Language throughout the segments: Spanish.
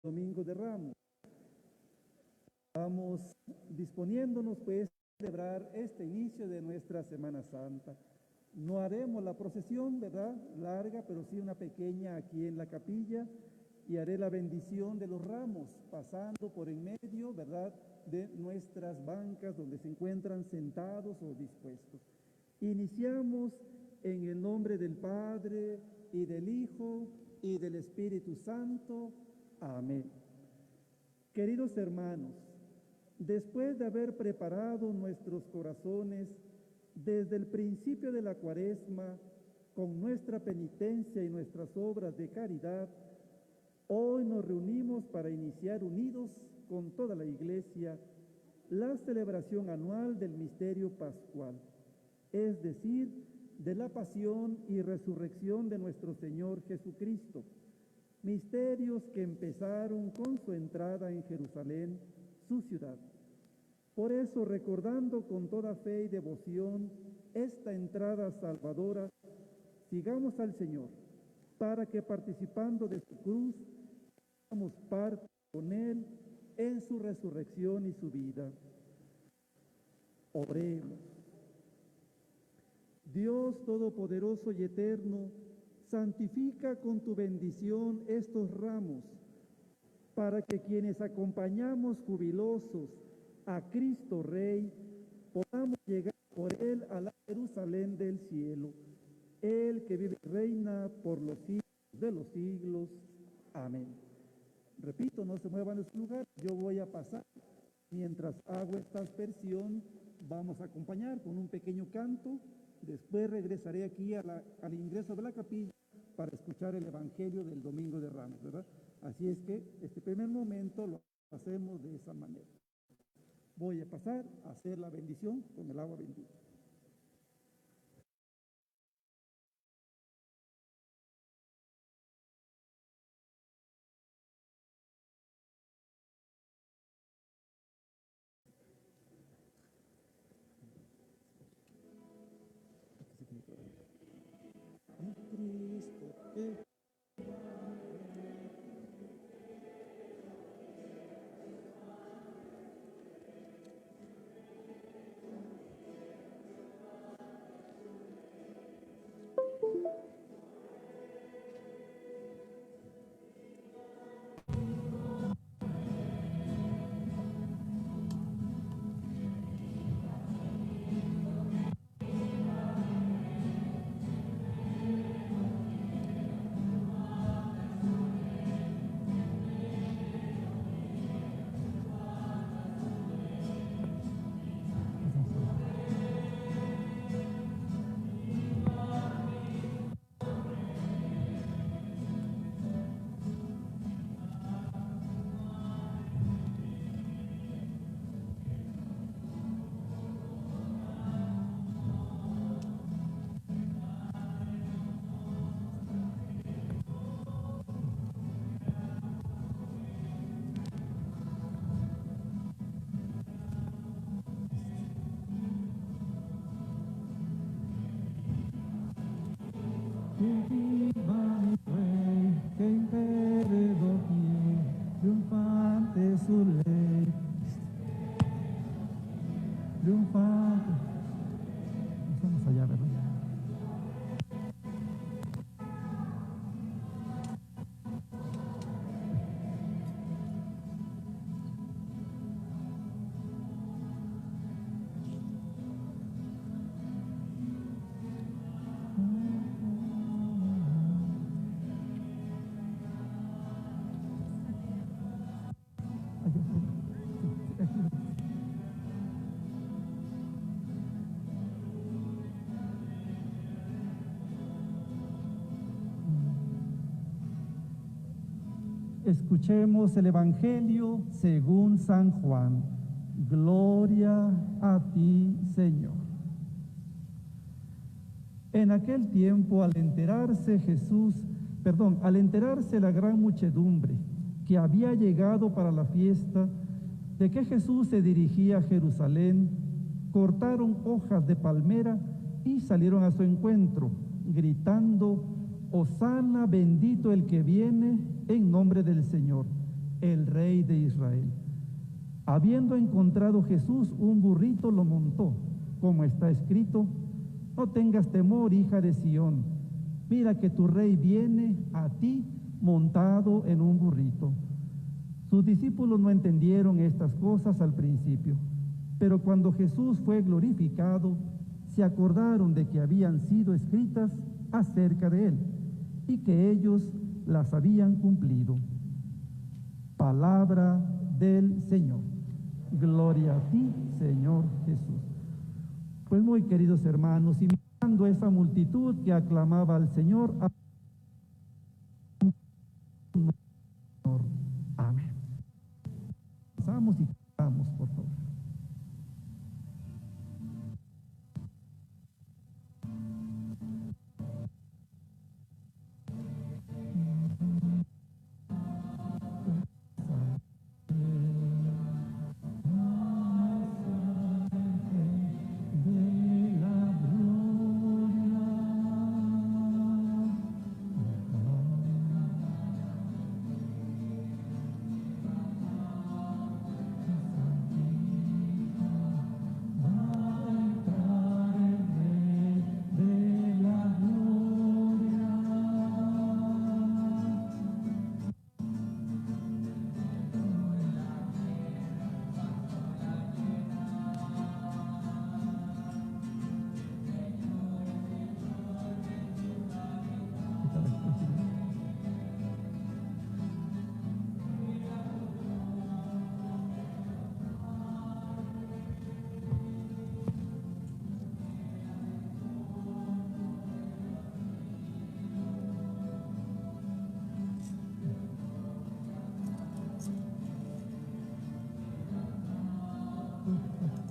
Domingo de Ramos. Vamos disponiéndonos pues a celebrar este inicio de nuestra Semana Santa. No haremos la procesión, ¿verdad? Larga, pero sí una pequeña aquí en la capilla, y haré la bendición de los ramos, pasando por en medio, ¿verdad?, de nuestras bancas donde se encuentran sentados o dispuestos. Iniciamos en el nombre del Padre, y del Hijo, y del Espíritu Santo. Amén. Queridos hermanos, después de haber preparado nuestros corazones desde el principio de la Cuaresma con nuestra penitencia y nuestras obras de caridad, hoy nos reunimos para iniciar unidos con toda la Iglesia la celebración anual del misterio pascual, es decir, de la pasión y resurrección de nuestro Señor Jesucristo, misterios que empezaron con su entrada en Jerusalén, su ciudad. Por eso, recordando con toda fe y devoción esta entrada salvadora, sigamos al Señor, para que participando de su cruz, seamos parte con Él en su resurrección y su vida. Oremos. Dios Todopoderoso y Eterno, santifica con tu bendición estos ramos, para que quienes acompañamos jubilosos a Cristo Rey, podamos llegar por Él a la Jerusalén del cielo, Él que vive y reina por los siglos de los siglos. Amén. Repito, no se muevan de su lugar, yo voy a pasar. Mientras hago esta aspersión, vamos a acompañar con un pequeño canto. Después regresaré aquí al ingreso de la capilla para escuchar el Evangelio del Domingo de Ramos, ¿verdad? Así es que este primer momento lo hacemos de esa manera. Voy a pasar a hacer la bendición con el agua bendita. Cristo, triunfante su ley, triunfante. Estamos allá, ¿verdad? Escuchemos el Evangelio según San Juan. Gloria a ti, Señor. En aquel tiempo, al enterarse la gran muchedumbre que había llegado para la fiesta, de que Jesús se dirigía a Jerusalén, cortaron hojas de palmera y salieron a su encuentro, gritando: Hosana, bendito el que viene en nombre del Señor. el Rey de Israel. Habiendo encontrado Jesús un burrito, lo montó, como está escrito: no tengas temor, hija de Sión, mira que tu rey viene a ti montado en un burrito. Sus discípulos no entendieron estas cosas al principio, pero cuando Jesús fue glorificado, se acordaron de que habían sido escritas acerca de él y que ellos las habían cumplido. Palabra del Señor. Gloria a ti, Señor Jesús. Pues muy queridos hermanos, imitando esa multitud que aclamaba al Señor, amén. Pasamos y cantamos, por favor.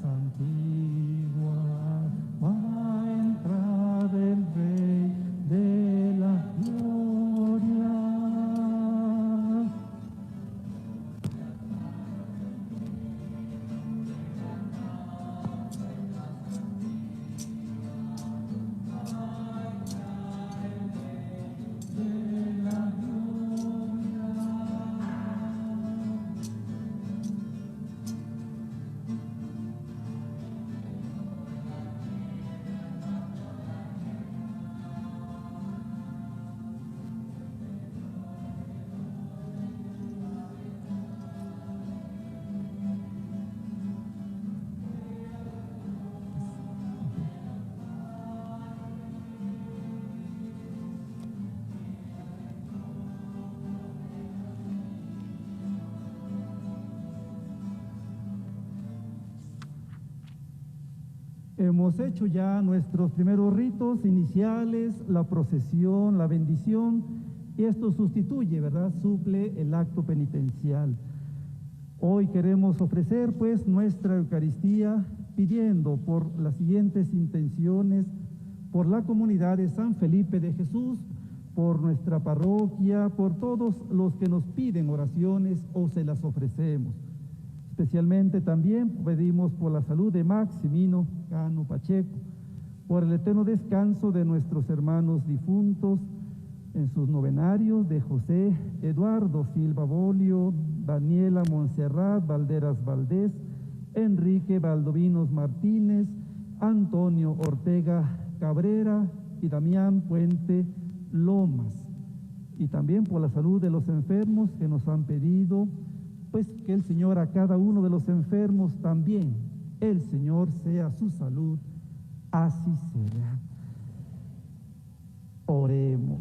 Antigua, va a entrar el Rey de la Gloria. Hemos hecho ya nuestros primeros ritos iniciales, la procesión, la bendición, y esto sustituye, ¿verdad? Suple el acto penitencial. Hoy queremos ofrecer pues nuestra Eucaristía pidiendo por las siguientes intenciones: por la comunidad de San Felipe de Jesús, por nuestra parroquia, por todos los que nos piden oraciones o se las ofrecemos. Especialmente también pedimos por la salud de Maximino Cano Pacheco, por el eterno descanso de nuestros hermanos difuntos en sus novenarios, de José Eduardo Silva Bolio, Daniela Montserrat Valderas Valdés, Enrique Valdovinos Martínez, Antonio Ortega Cabrera y Damián Puente Lomas. Y también por la salud de los enfermos que nos han pedido, pues que el Señor a cada uno de los enfermos también, el Señor sea su salud, así sea. Oremos.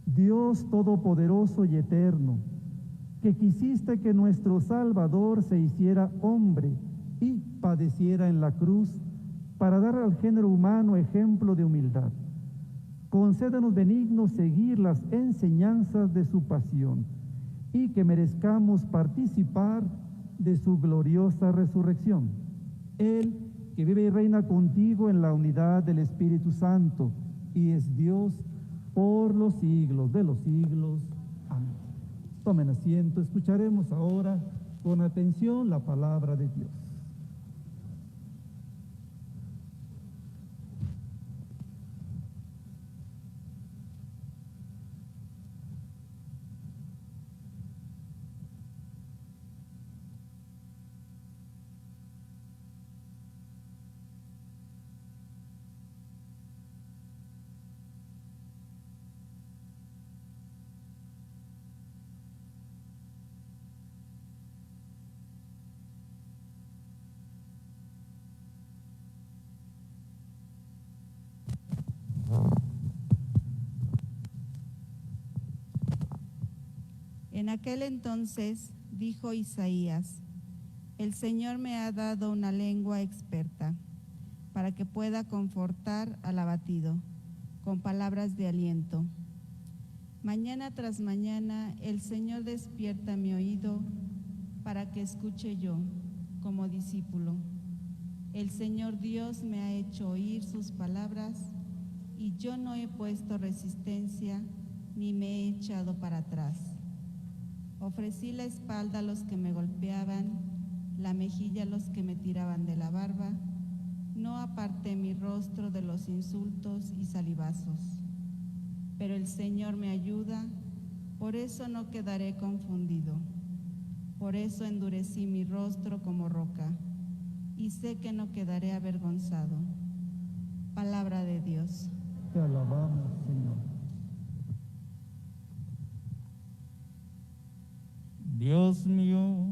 Dios Todopoderoso y Eterno, que quisiste que nuestro Salvador se hiciera hombre y padeciera en la cruz para dar al género humano ejemplo de humildad, concédenos benignos seguir las enseñanzas de su pasión y que merezcamos participar de su gloriosa resurrección. Él que vive y reina contigo en la unidad del Espíritu Santo y es Dios por los siglos de los siglos. Amén. Tomen asiento, escucharemos ahora con atención la palabra de Dios. En aquel entonces dijo Isaías: el Señor me ha dado una lengua experta, para que pueda confortar al abatido, con palabras de aliento. Mañana tras mañana el Señor despierta mi oído, para que escuche yo, como discípulo. El Señor Dios me ha hecho oír sus palabras, y yo no he puesto resistencia, ni me he echado para atrás. Ofrecí la espalda a los que me golpeaban, la mejilla a los que me tiraban de la barba. No aparté mi rostro de los insultos y salivazos. Pero el Señor me ayuda, por eso no quedaré confundido. Por eso endurecí mi rostro como roca, y sé que no quedaré avergonzado. Palabra de Dios. Te alabamos, Señor. Dios mío,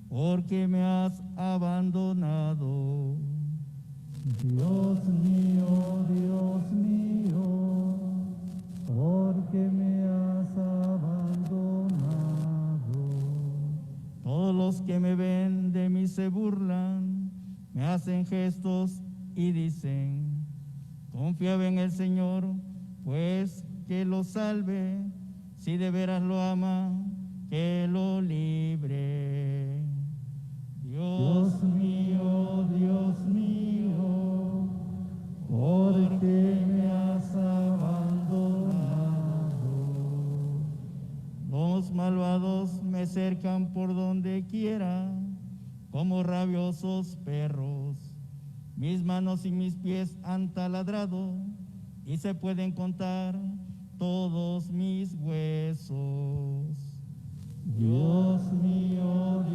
¿por qué me has abandonado? Dios mío, ¿por qué me has abandonado? Todos los que me ven de mí se burlan, me hacen gestos y dicen: confiaba en el Señor, pues que lo salve. Si de veras lo ama, que lo libre. Dios mío, ¿por qué me has abandonado? Los malvados me cercan por donde quiera, como rabiosos perros. Mis manos y mis pies han taladrado, y se pueden contar todos mis huesos. Dios mío,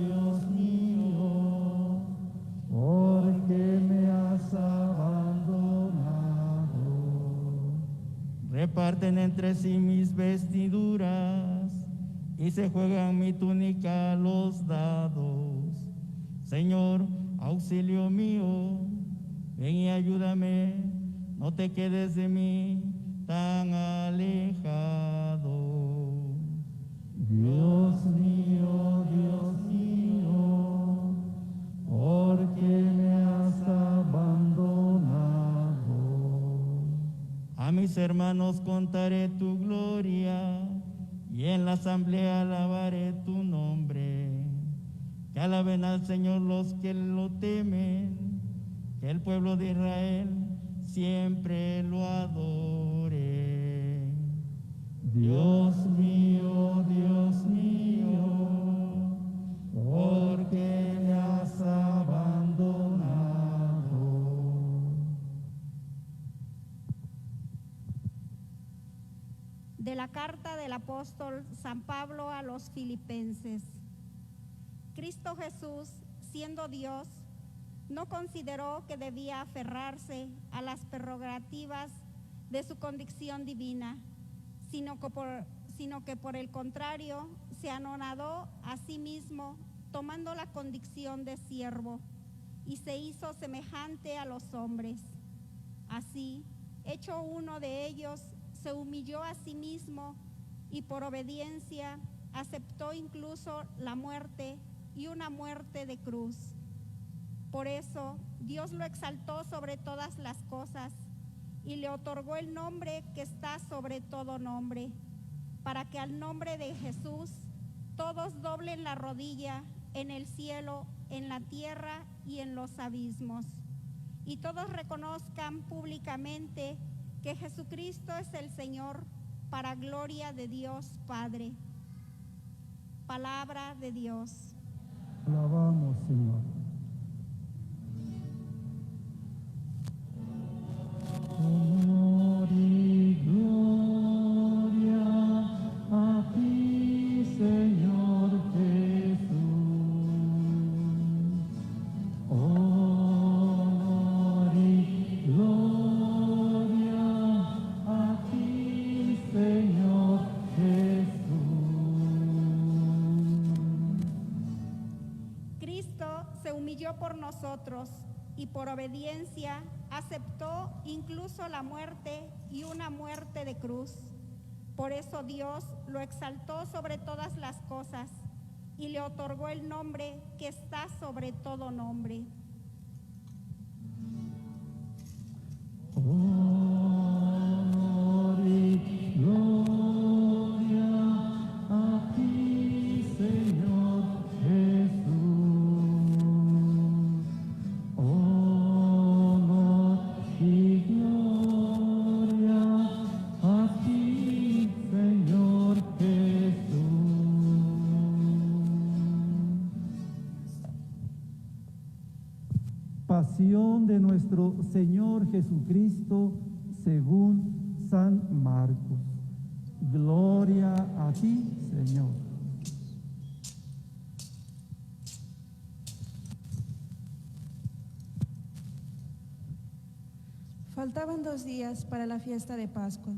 ¿por qué me has abandonado? Reparten entre sí mis vestiduras, y se juegan mi túnica los dados. Señor, auxilio mío, ven y ayúdame, no te quedes de mí tan alejado. Dios mío, ¿por qué me has abandonado? A mis hermanos contaré tu gloria, y en la asamblea alabaré tu nombre. Que alaben al Señor los que lo temen, que el pueblo de Israel siempre lo adore. Dios mío, ¿por qué me has abandonado? De la carta del apóstol San Pablo a los Filipenses. Cristo Jesús, siendo Dios, no consideró que debía aferrarse a las prerrogativas de su condición divina, sino que por el contrario se anonadó a sí mismo, tomando la condición de siervo, y se hizo semejante a los hombres. Así, hecho uno de ellos, se humilló a sí mismo y por obediencia aceptó incluso la muerte, y una muerte de cruz. Por eso Dios lo exaltó sobre todas las cosas y le otorgó el nombre que está sobre todo nombre, para que al nombre de Jesús todos doblen la rodilla en el cielo, en la tierra y en los abismos, y todos reconozcan públicamente que Jesucristo es el Señor, para gloria de Dios Padre. Palabra de Dios. Alabamos, Señor. Honor y gloria a ti, Señor Jesús. Honor y gloria a ti, Señor Jesús. Cristo se humilló por nosotros y por obediencia aceptó incluso la muerte, y una muerte de cruz. Por eso Dios lo exaltó sobre todas las cosas y le otorgó el nombre que está sobre todo nombre. Honor y gloria a ti, Señor Jesús. Honor y gloria a ti, Señor Jesús. Pasión de nuestro Señor Jesucristo según San Marcos. Gloria a ti, Señor. Faltaban 2 días para la fiesta de Pascua,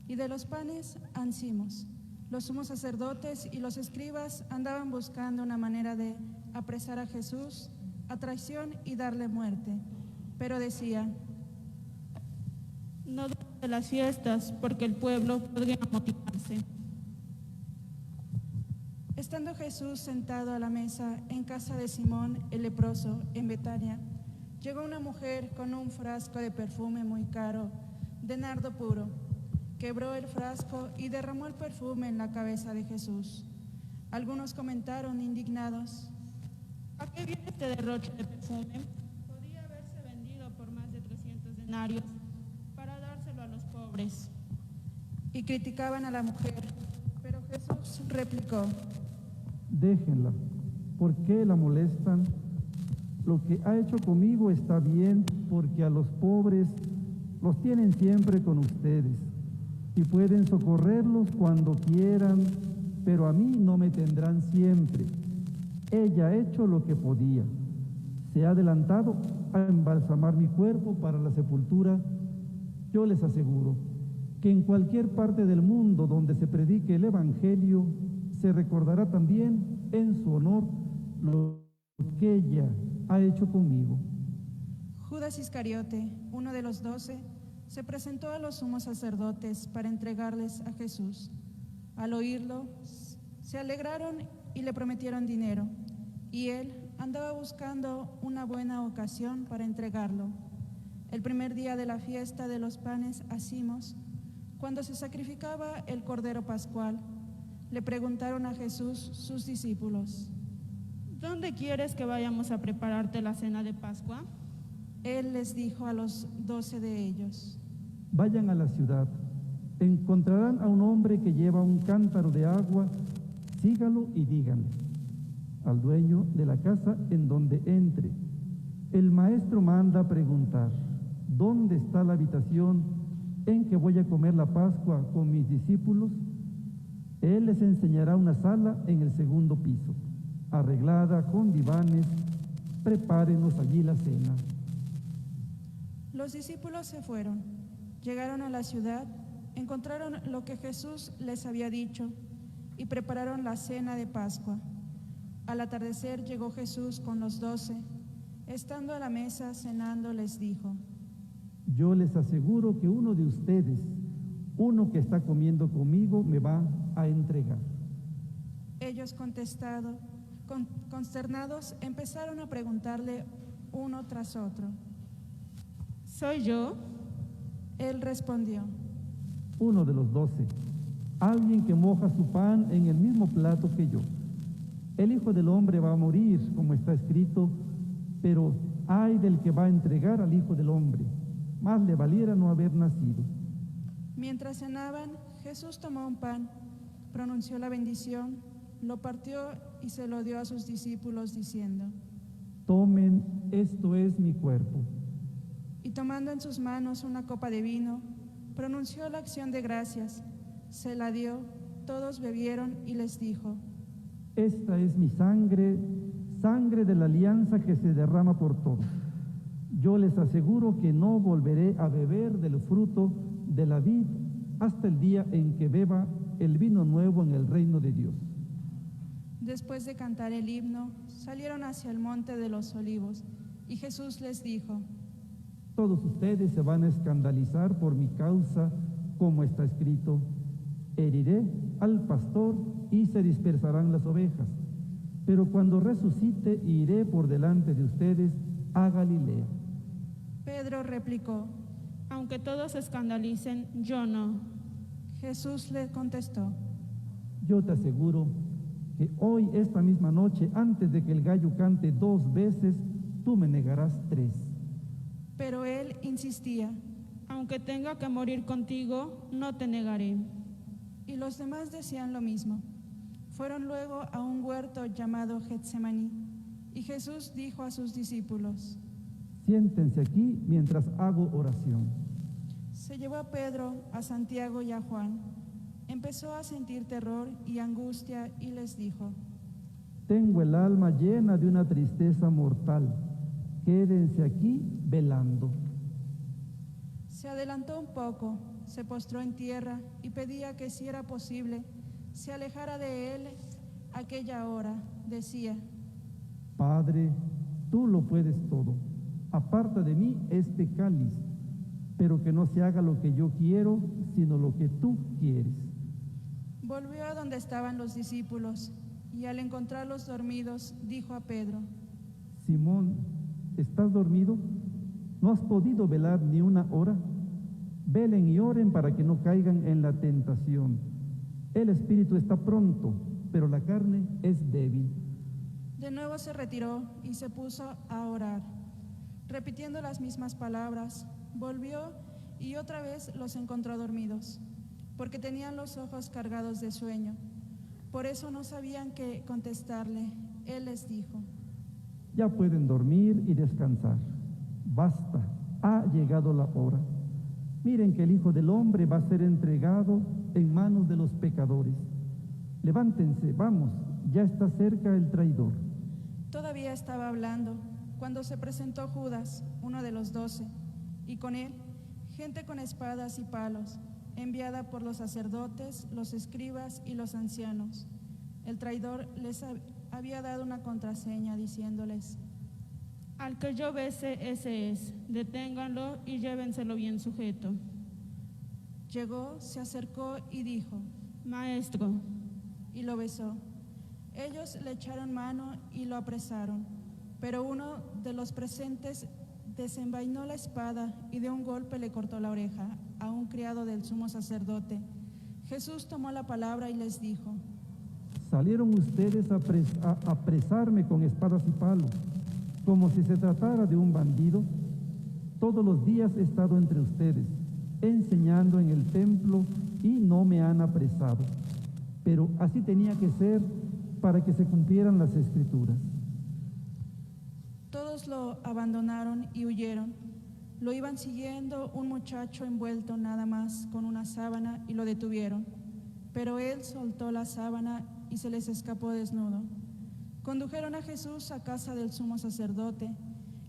y de los panes ansimos. Los sumos sacerdotes y los escribas andaban buscando una manera de apresar a Jesús a traición y darle muerte, pero decían: no durante las fiestas, porque el pueblo podría motivarse. Estando Jesús sentado a la mesa en casa de Simón el leproso en Betania, llegó una mujer con un frasco de perfume muy caro, de nardo puro. Quebró el frasco y derramó el perfume en la cabeza de Jesús. Algunos comentaron indignados: ¿A qué viene este derroche de perfume? Podría haberse vendido por más de 300 denarios para dárselo a los pobres. Y criticaban a la mujer, pero Jesús replicó: Déjenla. ¿Por qué la molestan? Lo que ha hecho conmigo está bien, porque a los pobres los tienen siempre con ustedes y pueden socorrerlos cuando quieran, pero a mí no me tendrán siempre. Ella ha hecho lo que podía. Se ha adelantado a embalsamar mi cuerpo para la sepultura. Yo les aseguro que en cualquier parte del mundo donde se predique el Evangelio, se recordará también en su honor lo que ella ha hecho conmigo. Judas Iscariote, uno de los 12, se presentó a los sumos sacerdotes para entregarles a Jesús. Al oírlo, se alegraron y le prometieron dinero, y él andaba buscando una buena ocasión para entregarlo. El primer día de la fiesta de los panes Asimos, cuando se sacrificaba el Cordero Pascual, le preguntaron a Jesús sus discípulos: ¿Dónde quieres que vayamos a prepararte la cena de Pascua? Él les dijo a los 12 de ellos: Vayan a la ciudad, encontrarán a un hombre que lleva un cántaro de agua, sígalo y díganle al dueño de la casa en donde entre: el maestro manda preguntar, ¿dónde está la habitación en que voy a comer la Pascua con mis discípulos? Él les enseñará una sala en el segundo piso, arreglada con divanes. Prepárenos allí la cena. Los discípulos se fueron, llegaron a la ciudad, encontraron lo que Jesús les había dicho y prepararon la cena de Pascua. Al atardecer llegó Jesús con los 12. Estando a la mesa cenando, les dijo: Yo les aseguro que uno de ustedes, uno que está comiendo conmigo, me va a entregar. Ellos consternados, empezaron a preguntarle uno tras otro: ¿Soy yo? Él respondió: Uno de los 12, alguien que moja su pan en el mismo plato que yo. El Hijo del Hombre va a morir, como está escrito, pero ay del que va a entregar al Hijo del Hombre. Más le valiera no haber nacido. Mientras cenaban, Jesús tomó un pan, pronunció la bendición, lo partió y se lo dio a sus discípulos diciendo: Tomen, esto es mi cuerpo. Y tomando en sus manos una copa de vino, pronunció la acción de gracias, se la dio, todos bebieron y les dijo: Esta es mi sangre, sangre de la alianza que se derrama por todos. Yo les aseguro que no volveré a beber del fruto de la vid hasta el día en que beba el vino nuevo en el reino de Dios. Después de cantar el himno, salieron hacia el monte de los olivos, y Jesús les dijo: Todos ustedes se van a escandalizar por mi causa, como está escrito: Heriré al pastor y se dispersarán las ovejas. Pero cuando resucite, iré por delante de ustedes a Galilea. Pedro replicó. Aunque todos se escandalicen, yo no. Jesús le contestó. Yo te aseguro que hoy, esta misma noche, antes de que el gallo cante 2 veces, tú me negarás 3. Pero él insistía. Aunque tenga que morir contigo, no te negaré. Y los demás decían lo mismo. Fueron luego a un huerto llamado Getsemaní, y Jesús dijo a sus discípulos: Siéntense aquí mientras hago oración. Se llevó a Pedro, a Santiago y a Juan. Empezó a sentir terror y angustia y les dijo: Tengo el alma llena de una tristeza mortal. Quédense aquí velando. Se adelantó un poco, se postró en tierra y pedía que, si era posible, se alejara de él aquella hora. Decía: Padre, tú lo puedes todo. Aparta de mí este cáliz, pero que no se haga lo que yo quiero, sino lo que tú quieres. Volvió a donde estaban los discípulos y, al encontrarlos dormidos, dijo a Pedro: Simón, ¿estás dormido? ¿No has podido velar ni una hora? Velen y oren para que no caigan en la tentación. El espíritu está pronto, pero la carne es débil. De nuevo se retiró y se puso a orar. Repitiendo las mismas palabras, volvió y otra vez los encontró dormidos, porque tenían los ojos cargados de sueño. Por eso no sabían qué contestarle. Él les dijo: Ya pueden dormir y descansar. Basta, ha llegado la hora. Miren que el Hijo del Hombre va a ser entregado en manos de los pecadores. Levántense, vamos, ya está cerca el traidor. Todavía estaba hablando cuando se presentó Judas, uno de los 12, y con él gente con espadas y palos, enviada por los sacerdotes, los escribas y los ancianos. El traidor les había dado una contraseña diciéndoles: Al que yo bese, ese es. Deténganlo y llévenselo bien sujeto. Llegó, se acercó y dijo: Maestro. Y lo besó. Ellos le echaron mano y lo apresaron, pero uno de los presentes desenvainó la espada y de un golpe le cortó la oreja a un criado del sumo sacerdote. Jesús tomó la palabra y les dijo: Salieron ustedes a apresarme con espadas y palos, como si se tratara de un bandido. Todos los días he estado entre ustedes, enseñando en el templo, y no me han apresado. Pero así tenía que ser para que se cumplieran las Escrituras. Todos lo abandonaron y huyeron. Lo iban siguiendo un muchacho envuelto nada más con una sábana y lo detuvieron. Pero él soltó la sábana y se les escapó desnudo. Condujeron a Jesús a casa del sumo sacerdote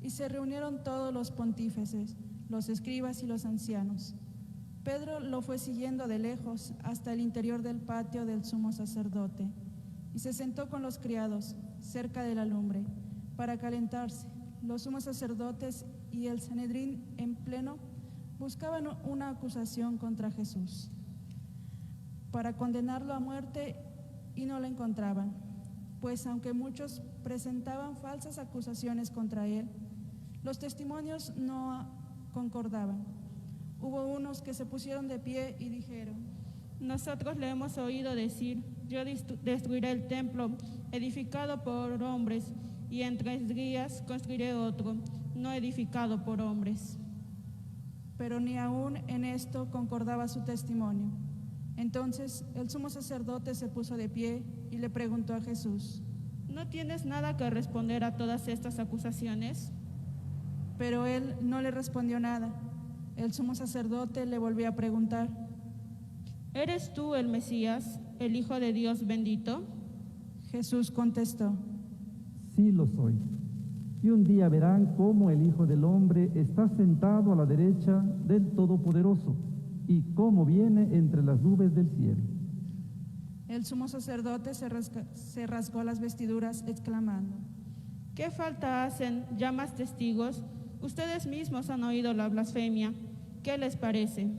y se reunieron todos los pontífices, los escribas y los ancianos. Pedro lo fue siguiendo de lejos hasta el interior del patio del sumo sacerdote y se sentó con los criados cerca de la lumbre para calentarse. Los sumos sacerdotes y el Sanedrín en pleno buscaban una acusación contra Jesús para condenarlo a muerte y no la encontraban, pues aunque muchos presentaban falsas acusaciones contra él, los testimonios no concordaban. Hubo unos que se pusieron de pie y dijeron: Nosotros le hemos oído decir: yo destruiré el templo edificado por hombres, y en 3 días construiré otro, no edificado por hombres. Pero ni aún en esto concordaba su testimonio. Entonces el sumo sacerdote se puso de pie y le preguntó a Jesús: ¿No tienes nada que responder a todas estas acusaciones? Pero él no le respondió nada. El sumo sacerdote le volvió a preguntar: ¿Eres tú el Mesías, el Hijo de Dios bendito? Jesús contestó: Sí lo soy. Y un día verán cómo el Hijo del Hombre está sentado a la derecha del Todopoderoso, y cómo viene entre las nubes del cielo. El sumo sacerdote se rasgó las vestiduras exclamando: ¿Qué falta hacen ya más testigos? Ustedes mismos han oído la blasfemia. ¿Qué les parece?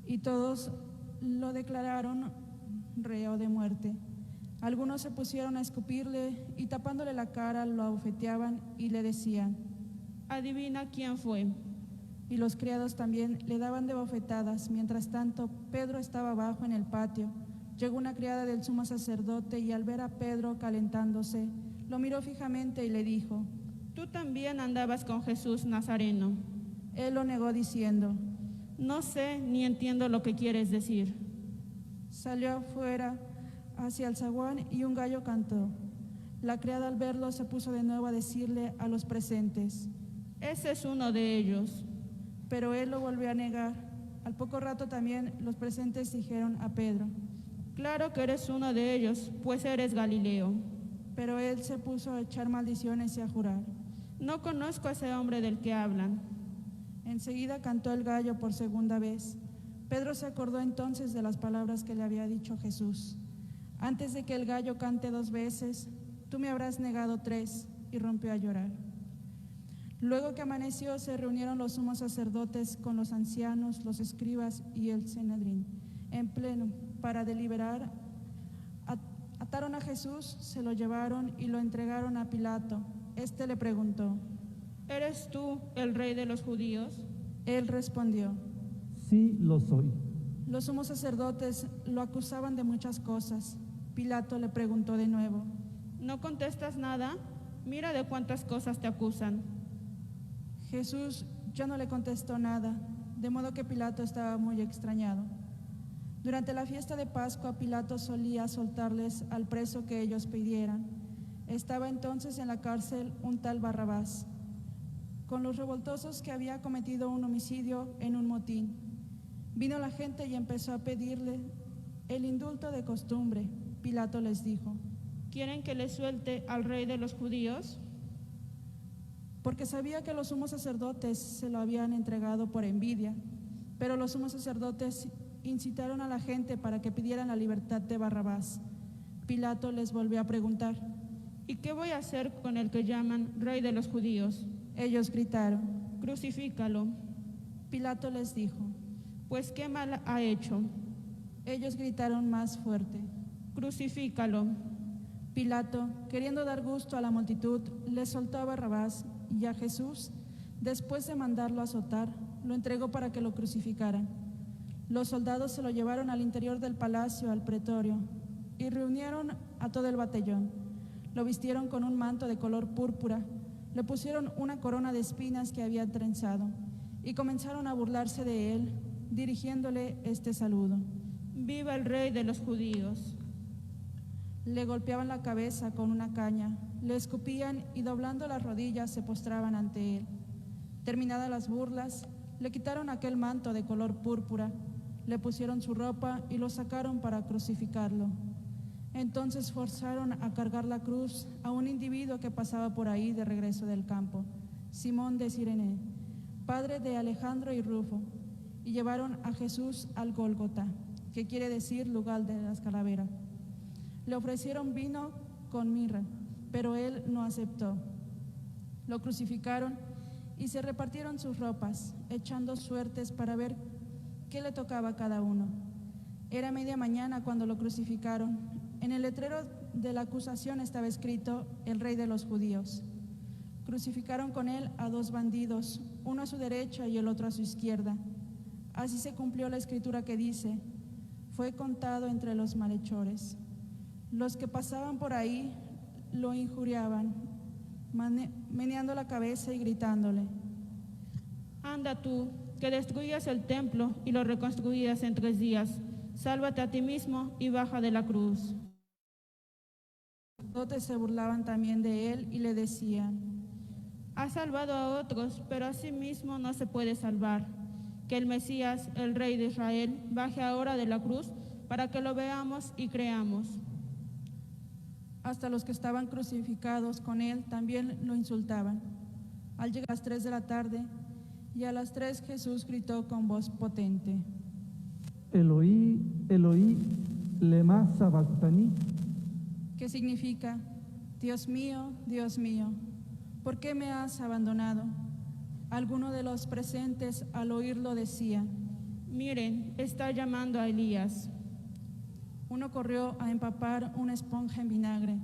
Y todos lo declararon reo de muerte. Algunos se pusieron a escupirle y tapándole la cara lo abofeteaban y le decían: Adivina quién fue. Y los criados también le daban de bofetadas. Mientras tanto, Pedro estaba abajo en el patio. Llegó una criada del sumo sacerdote y al ver a Pedro calentándose, lo miró fijamente y le dijo: Tú también andabas con Jesús Nazareno. Él lo negó diciendo: No sé ni entiendo lo que quieres decir. Salió afuera hacia el zaguán y un gallo cantó. La criada al verlo se puso de nuevo a decirle a los presentes: Ese es uno de ellos. Pero él lo volvió a negar. Al poco rato también los presentes dijeron a Pedro: Claro que eres uno de ellos, pues eres Galileo. Pero él se puso a echar maldiciones y a jurar: No conozco a ese hombre del que hablan. Enseguida cantó el gallo por segunda vez. Pedro se acordó entonces de las palabras que le había dicho Jesús: Antes de que el gallo cante 2 veces, tú me habrás negado 3, y rompió a llorar. Luego que amaneció, se reunieron los sumos sacerdotes con los ancianos, los escribas y el Sanedrín en pleno para deliberar. Ataron a Jesús, se lo llevaron y lo entregaron a Pilato. Este le preguntó: ¿Eres tú el rey de los judíos? Él respondió: Sí, lo soy. Los sumos sacerdotes lo acusaban de muchas cosas. Pilato le preguntó de nuevo: ¿No contestas nada? Mira de cuántas cosas te acusan. Jesús ya no le contestó nada, de modo que Pilato estaba muy extrañado. Durante la fiesta de Pascua, Pilato solía soltarles al preso que ellos pidieran. Estaba entonces en la cárcel un tal Barrabás, con los revoltosos que había cometido un homicidio en un motín. Vino la gente y empezó a pedirle el indulto de costumbre. Pilato les dijo: ¿Quieren que le suelte al rey de los judíos? Porque sabía que los sumos sacerdotes se lo habían entregado por envidia, pero los sumos sacerdotes incitaron a la gente para que pidieran la libertad de Barrabás. Pilato les volvió a preguntar: ¿Y qué voy a hacer con el que llaman rey de los judíos? Ellos gritaron. Crucifícalo. Pilato les dijo: Pues qué mal ha hecho. Ellos gritaron más fuerte: Crucifícalo. Pilato, queriendo dar gusto a la multitud, le soltó a Barrabás, y a Jesús, después de mandarlo azotar, lo entregó para que lo crucificaran. Los soldados se lo llevaron al interior del palacio, al pretorio, y reunieron a todo el batallón. Lo vistieron con un manto de color púrpura, le pusieron una corona de espinas que había trenzado, y comenzaron a burlarse de él, dirigiéndole este saludo: ¡Viva el rey de los judíos! Le golpeaban la cabeza con una caña, le escupían y doblando las rodillas se postraban ante él. Terminadas las burlas, le quitaron aquel manto de color púrpura, le pusieron su ropa y lo sacaron para crucificarlo. Entonces forzaron a cargar la cruz a un individuo que pasaba por ahí de regreso del campo, Simón de Cirene, padre de Alejandro y Rufo, y llevaron a Jesús al Gólgota, que quiere decir lugar de las calaveras. Le ofrecieron vino con mirra, pero él no aceptó. Lo crucificaron y se repartieron sus ropas, echando suertes para ver qué le tocaba a cada uno. Era media mañana cuando lo crucificaron. En el letrero de la acusación estaba escrito: el rey de los judíos. Crucificaron con él a 2 bandidos, uno a su derecha y el otro a su izquierda. Así se cumplió la escritura que dice: fue contado entre los malhechores. Los que pasaban por ahí lo injuriaban, meneando la cabeza y gritándole: Anda tú, que destruyas el templo y lo reconstruyas en 3 días. Sálvate a ti mismo y baja de la cruz. Los sacerdotes se burlaban también de él y le decían: Ha salvado a otros, pero a sí mismo no se puede salvar. Que el Mesías, el Rey de Israel, baje ahora de la cruz para que lo veamos y creamos. Hasta los que estaban crucificados con él también lo insultaban. Al llegar a las 3 de la tarde, y a las 3 Jesús gritó con voz potente: Eloí, Eloí, lema sabactani. que significa: Dios mío, ¿por qué me has abandonado? Algunos de los presentes al oírlo decían: miren, está llamando a Elías. Uno corrió a empapar una esponja en vinagre,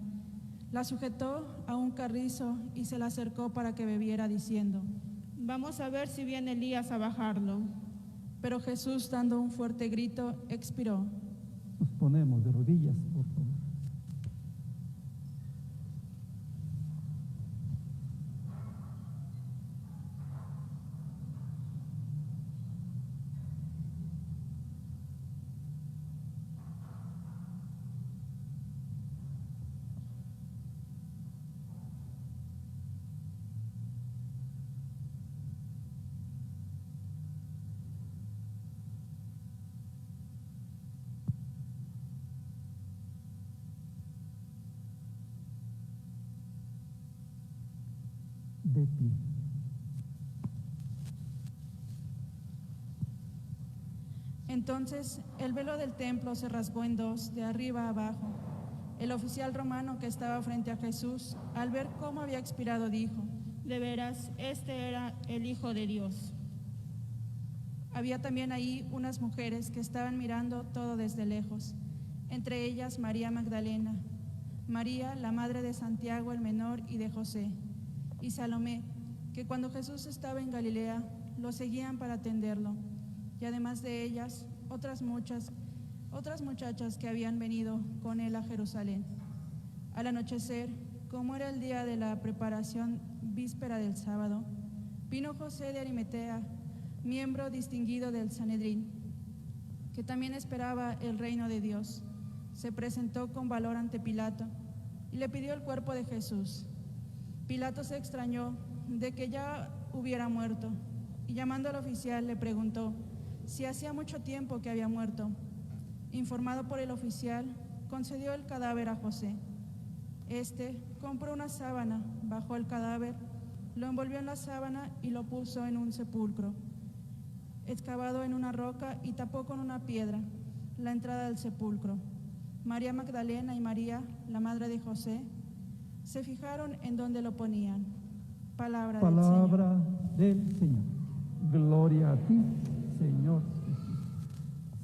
la sujetó a un carrizo y se la acercó para que bebiera, diciendo: Vamos a ver si viene Elías a bajarlo. Pero Jesús, dando un fuerte grito, expiró. Nos ponemos de rodillas, por favor. De pie. Entonces el velo del templo se rasgó en dos, de arriba a abajo. El oficial romano que estaba frente a Jesús, al ver cómo había expirado, dijo: De veras, este era el Hijo de Dios. Había también ahí unas mujeres que estaban mirando todo desde lejos, entre ellas María Magdalena, María, la madre de Santiago el menor y de José, y Salomé, que cuando Jesús estaba en Galilea, lo seguían para atenderlo, y además de ellas, otras muchachas que habían venido con él a Jerusalén. Al anochecer, como era el día de la preparación víspera del sábado, vino José de Arimatea, miembro distinguido del Sanedrín, que también esperaba el reino de Dios. Se presentó con valor ante Pilato y le pidió el cuerpo de Jesús. Pilato se extrañó de que ya hubiera muerto, y llamando al oficial le preguntó si hacía mucho tiempo que había muerto. Informado por el oficial, concedió el cadáver a José. Este compró una sábana, bajó el cadáver, lo envolvió en la sábana y lo puso en un sepulcro excavado en una roca, y tapó con una piedra la entrada del sepulcro. María Magdalena y María, la madre de José, se fijaron en donde lo ponían. Palabra del Señor. Gloria a ti, Señor Jesús.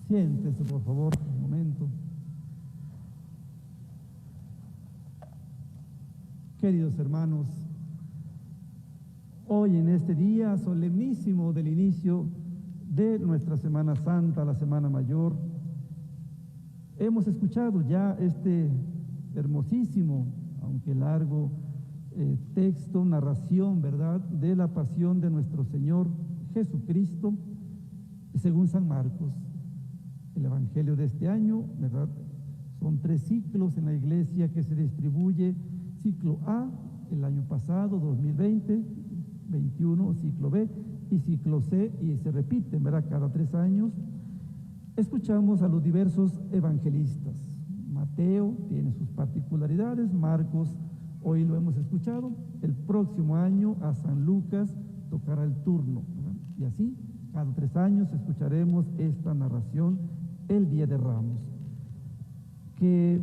Siéntese, por favor, un momento. Queridos hermanos, hoy en este día solemnísimo del inicio de nuestra Semana Santa, la Semana Mayor, hemos escuchado ya este hermosísimo, aunque largo, texto, narración, ¿verdad?, de la pasión de nuestro Señor Jesucristo, según San Marcos. El Evangelio de este año, ¿verdad?, son 3 ciclos en la Iglesia que se distribuye: ciclo A, el año pasado, 2020, 21, ciclo B, y ciclo C, y se repiten, ¿verdad?, cada 3 años. Escuchamos a los diversos evangelistas. Mateo tiene sus particularidades, Marcos, hoy lo hemos escuchado, el próximo año a San Lucas tocará el turno, ¿verdad? Y así, cada 3 años escucharemos esta narración el Día de Ramos. Que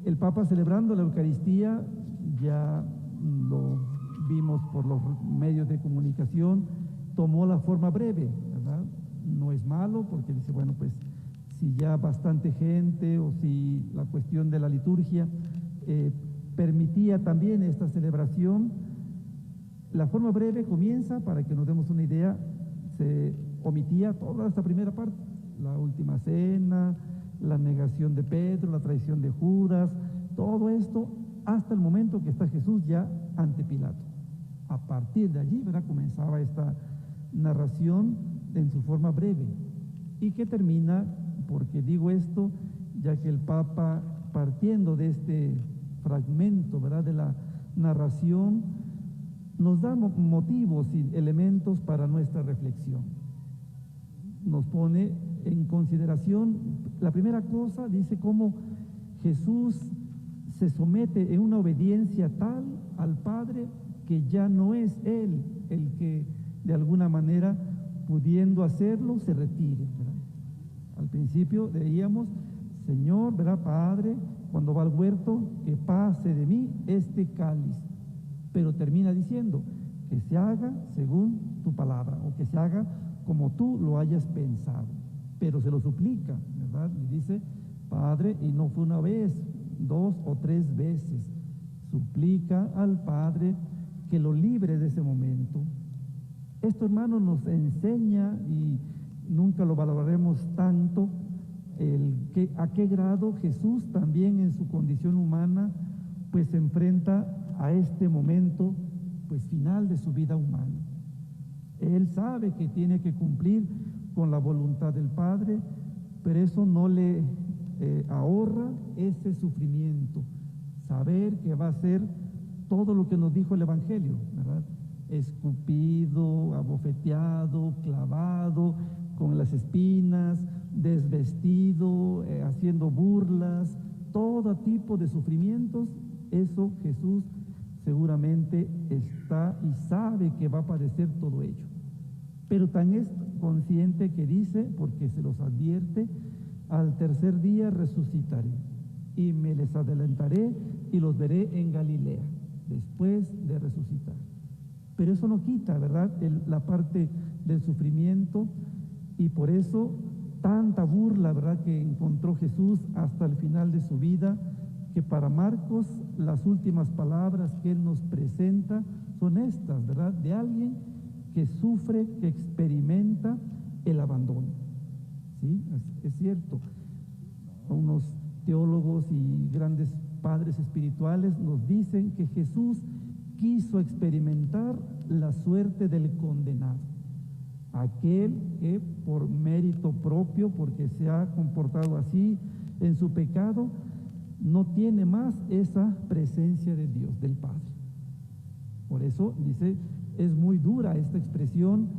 el Papa, celebrando la Eucaristía, ya lo vimos por los medios de comunicación, tomó la forma breve, ¿verdad? No es malo, porque dice, bueno, pues si ya bastante gente, o si la cuestión de la liturgia permitía también esta celebración, la forma breve comienza, para que nos demos una idea, se omitía toda esta primera parte: la última cena, la negación de Pedro, la traición de Judas, todo esto hasta el momento que está Jesús ya ante Pilato. A partir de allí, ¿verdad?, comenzaba esta narración en su forma breve, y que termina, porque digo esto, ya que el Papa, partiendo de este fragmento, ¿verdad?, de la narración, nos da motivos y elementos para nuestra reflexión. Nos pone en consideración, la primera cosa, dice cómo Jesús se somete en una obediencia tal al Padre que ya no es Él el que de alguna manera, pudiendo hacerlo, se retire, ¿verdad? Al principio leíamos: Señor, ¿verdad?, Padre, cuando va al huerto, que pase de mí este cáliz. Pero termina diciendo: que se haga según tu palabra, o que se haga como tú lo hayas pensado. pero se lo suplica, ¿verdad? Y dice, Padre, y no fue una vez, 2 o 3 veces, suplica al Padre que lo libre de ese momento. Esto, hermano, nos enseña, y nunca lo valoraremos tanto, a qué grado Jesús también en su condición humana pues se enfrenta a este momento pues final de su vida humana. Él sabe que tiene que cumplir con la voluntad del Padre, pero eso no le ahorra ese sufrimiento, saber que va a ser todo lo que nos dijo el Evangelio, ¿verdad? Escupido, abofeteado, clavado, con las espinas, desvestido, haciendo burlas, todo tipo de sufrimientos. Eso Jesús seguramente está y sabe que va a padecer todo ello. Pero tan es consciente que dice, porque se los advierte, al tercer día resucitaré y me les adelantaré y los veré en Galilea, después de resucitar. Pero eso no quita, ¿verdad?, la parte del sufrimiento, y por eso tanta burla, ¿verdad?, que encontró Jesús hasta el final de su vida, que para Marcos las últimas palabras que él nos presenta son estas, ¿verdad?, de alguien que sufre, que experimenta el abandono. ¿Sí? Es cierto. Unos teólogos y grandes padres espirituales nos dicen que Jesús quiso experimentar la suerte del condenado, aquel que por mérito propio, porque se ha comportado así en su pecado, no tiene más esa presencia de Dios, del Padre. Por eso dice, es muy dura esta expresión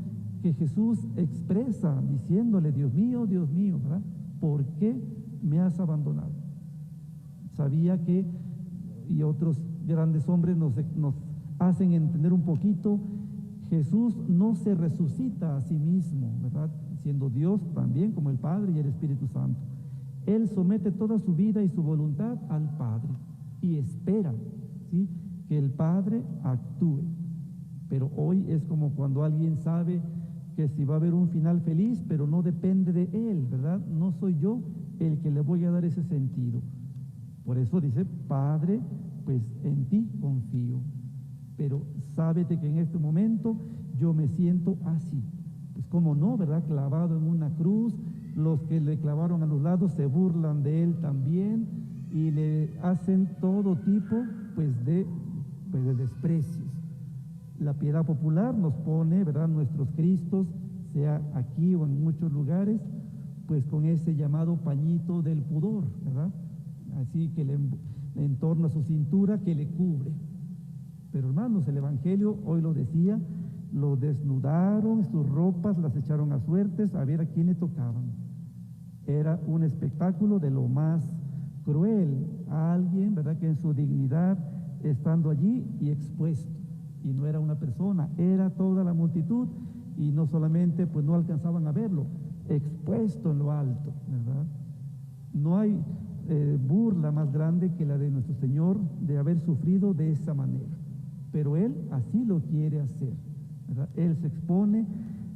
que Jesús expresa diciéndole, Dios mío, ¿verdad?, ¿por qué me has abandonado? Sabía que, y otros grandes hombres nos hacen entender un poquito, Jesús no se resucita a sí mismo, ¿verdad?, siendo Dios también como el Padre y el Espíritu Santo. Él somete toda su vida y su voluntad al Padre y espera, ¿sí?, que el Padre actúe. Pero hoy es como cuando alguien sabe que si va a haber un final feliz, pero no depende de él, ¿verdad? No soy yo el que le voy a dar ese sentido. Por eso dice, Padre, pues en ti confío, pero sábete que en este momento yo me siento así. Pues cómo no, ¿verdad?, clavado en una cruz, los que le clavaron a los lados se burlan de él también y le hacen todo tipo de desprecios. La piedad popular nos pone, ¿verdad?, nuestros Cristos, sea aquí o en muchos lugares, pues con ese llamado pañito del pudor, ¿verdad?, así que le entorna su cintura, que le cubre. Pero hermanos, el Evangelio hoy lo decía, lo desnudaron, sus ropas las echaron a suertes, a ver a quién le tocaban. Era un espectáculo de lo más cruel, a alguien, ¿verdad?, que en su dignidad, estando allí y expuesto, y no era una persona, era toda la multitud, y no solamente, pues no alcanzaban a verlo, expuesto en lo alto, ¿verdad? No hay burla más grande que la de nuestro Señor de haber sufrido de esa manera, pero Él así lo quiere hacer, ¿verdad? Él se expone,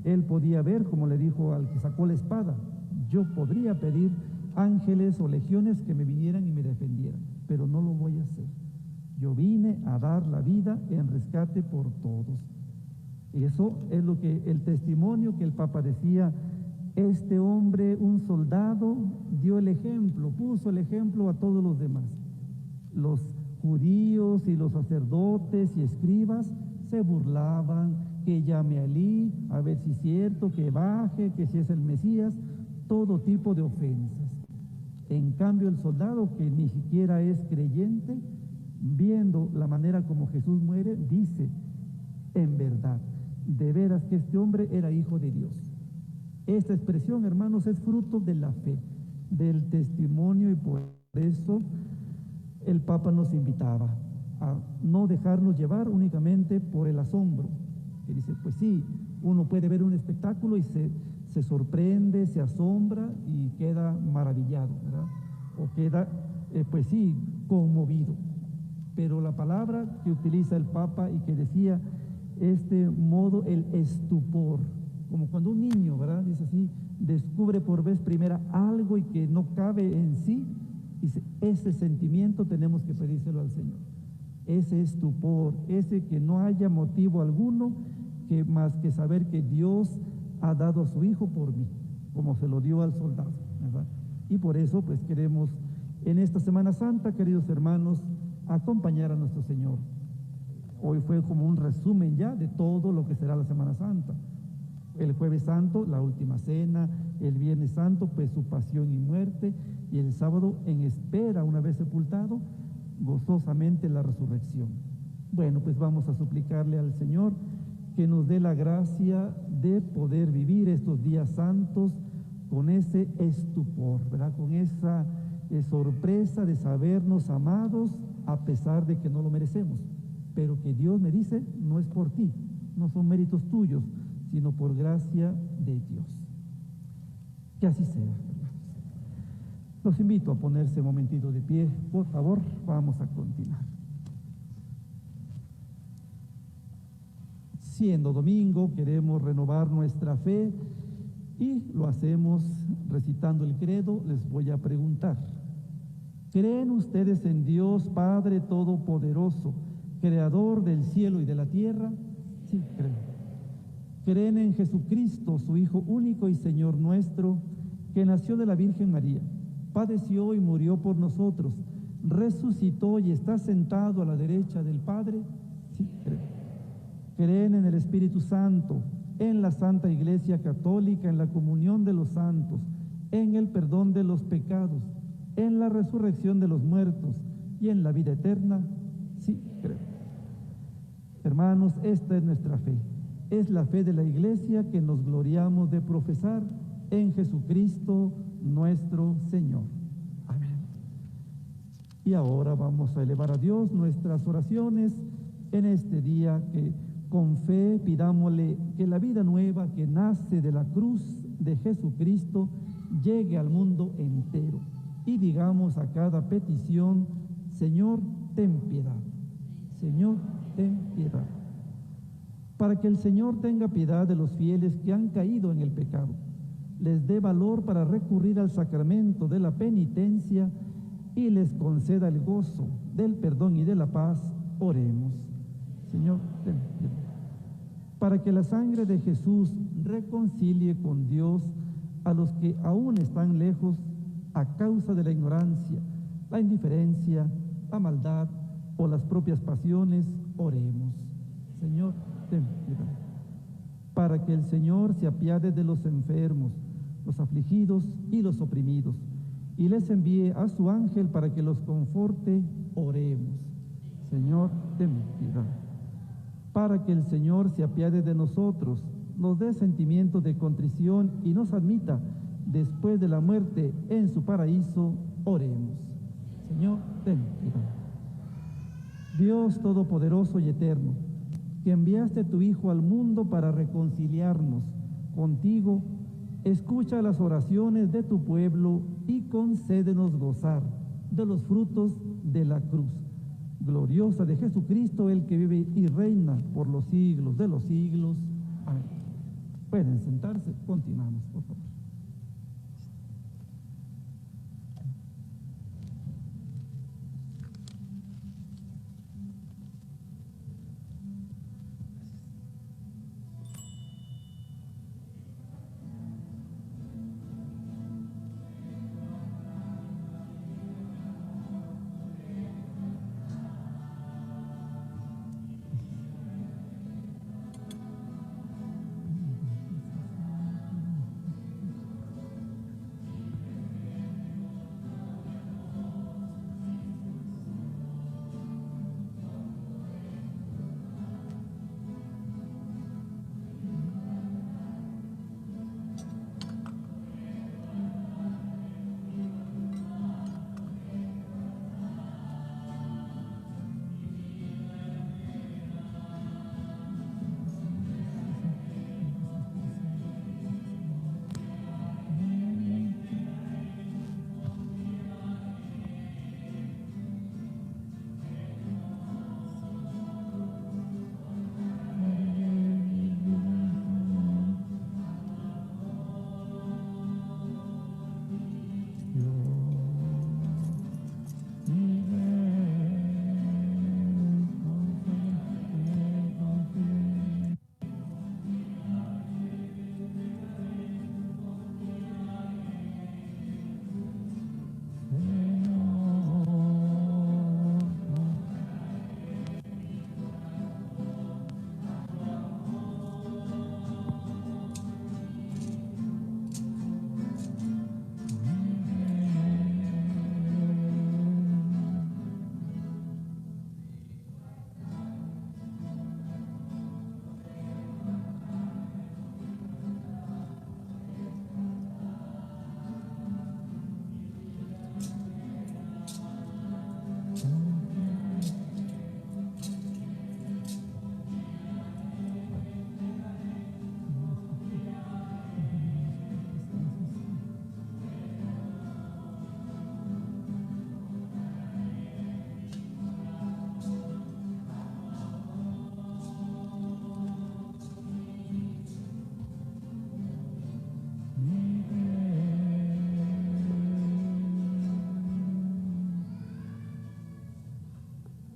Él podía ver, como le dijo al que sacó la espada, yo podría pedir ángeles o legiones que me vinieran y me defendieran, pero no lo voy a hacer. Yo vine a dar la vida en rescate por todos. Y eso es lo que el testimonio que el Papa decía, este hombre, un soldado, dio el ejemplo, puso el ejemplo a todos los demás. Los judíos y los sacerdotes y escribas se burlaban, que llame a Elí, a ver si es cierto, que baje, que si es el Mesías, todo tipo de ofensas. En cambio, el soldado, que ni siquiera es creyente, viendo la manera como Jesús muere, dice, en verdad, de veras que este hombre era hijo de Dios. Esta expresión, hermanos, es fruto de la fe, del testimonio, y por eso el Papa nos invitaba a no dejarnos llevar únicamente por el asombro, que dice, pues sí, uno puede ver un espectáculo y se sorprende, se asombra y queda maravillado, ¿verdad? O queda, pues sí, conmovido. Pero la palabra que utiliza el Papa y que decía este modo, el estupor, como cuando un niño, ¿verdad?, dice así, descubre por vez primera algo y que no cabe en sí, dice, ese sentimiento tenemos que pedírselo al Señor. Ese estupor, ese que no haya motivo alguno que más que saber que Dios ha dado a su Hijo por mí, como se lo dio al soldado, ¿verdad? Y por eso pues queremos en esta Semana Santa, queridos hermanos, acompañar a nuestro Señor. Hoy fue como un resumen ya de todo lo que será la Semana Santa. El Jueves Santo, la última cena; el Viernes Santo, pues su pasión y muerte; y el sábado, en espera, una vez sepultado, gozosamente la resurrección. Bueno, pues vamos a suplicarle al Señor que nos dé la gracia de poder vivir estos días santos con ese estupor, ¿verdad? Con esa sorpresa de sabernos amados a pesar de que no lo merecemos, pero que Dios me dice, no es por ti, no son méritos tuyos, sino por gracia de Dios. Que así sea, hermanos. Los invito a ponerse un momentito de pie, por favor, vamos a continuar. Siendo domingo, queremos renovar nuestra fe y lo hacemos recitando el credo. Les voy a preguntar: ¿creen ustedes en Dios Padre Todopoderoso, Creador del cielo y de la tierra? Sí, creen. ¿Creen en Jesucristo, su Hijo único y Señor nuestro, que nació de la Virgen María, padeció y murió por nosotros, resucitó y está sentado a la derecha del Padre? Sí, creen. ¿Creen en el Espíritu Santo, en la Santa Iglesia Católica, en la comunión de los santos, en el perdón de los pecados, en la resurrección de los muertos y en la vida eterna? Sí, creo. Hermanos, esta es nuestra fe. Es la fe de la Iglesia que nos gloriamos de profesar en Jesucristo nuestro Señor. Amén. Y ahora vamos a elevar a Dios nuestras oraciones en este día, que con fe pidámosle que la vida nueva que nace de la cruz de Jesucristo llegue al mundo entero. Y digamos a cada petición: Señor, ten piedad. Señor, ten piedad. Para que el Señor tenga piedad de los fieles que han caído en el pecado, les dé valor para recurrir al sacramento de la penitencia y les conceda el gozo del perdón y de la paz, oremos. Señor, ten piedad. Para que la sangre de Jesús reconcilie con Dios a los que aún están lejos a causa de la ignorancia, la indiferencia, la maldad o las propias pasiones, oremos. Señor, ten piedad. Para que el Señor se apiade de los enfermos, los afligidos y los oprimidos, y les envíe a su ángel para que los conforte, oremos. Señor, ten piedad. Para que el Señor se apiade de nosotros, nos dé sentimiento de contrición y nos admita después de la muerte en su paraíso, oremos. Señor, ten piedad. Dios Todopoderoso y Eterno, que enviaste a tu Hijo al mundo para reconciliarnos contigo, escucha las oraciones de tu pueblo y concédenos gozar de los frutos de la cruz gloriosa de Jesucristo, el que vive y reina por los siglos de los siglos. Amén. Pueden sentarse, continuamos, por favor.